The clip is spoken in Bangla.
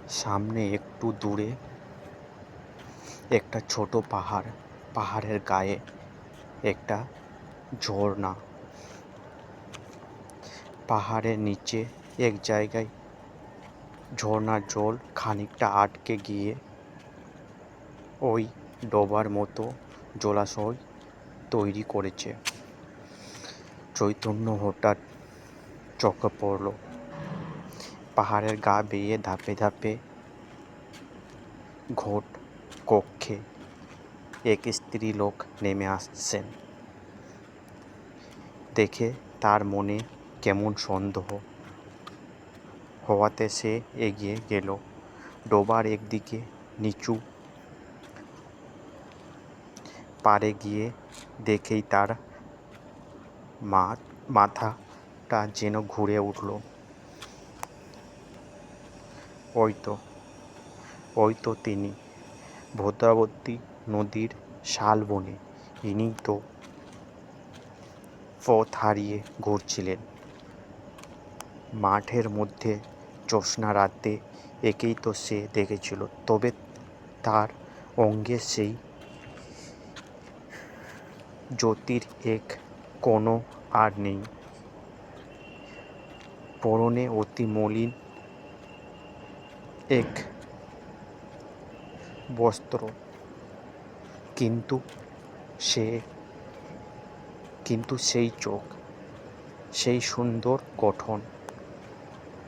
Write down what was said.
সামনে একটু দূরে একটা ছোট পাহাড়, পাহাড়ের গায়ে একটা ঝর্ণা। পাহাড়ের নিচে এক জায়গায় ঝর্ণার জল খানিকটা আটকে গিয়ে ওই ডোবার মতো জলাশয় তৈরি করেছে। চৈতন্য হঠাৎ চোখে পড়ল, পাহাড়ের গা বেয়ে ধাপে ধাপে ঘোট কক্ষে এক স্ত্রীলোক নেমে আসছেন। দেখে তার মনে কেমন সন্দেহ হওয়াতে সে এগিয়ে গেল। ডোবার একদিকে নিচু পাড়ে গিয়ে দেখেই তার মাথাটা যেন ঘুরে উঠল। ওই তো তিনি, ভদ্রাবতী নদীর শালবনে। ইনিই তো পথ হারিয়ে ঘুরছিলেন মাঠের মধ্যে জ্যোৎস্না রাতে। একেই তো সে দেখেছিল, তবে তার অঙ্গে সেই জ্যোতির এক কণও আর নেই। পরনে অতি মলিন এক বস্ত্র, কিন্তু সেই চোখ, সেই সুন্দর গঠন।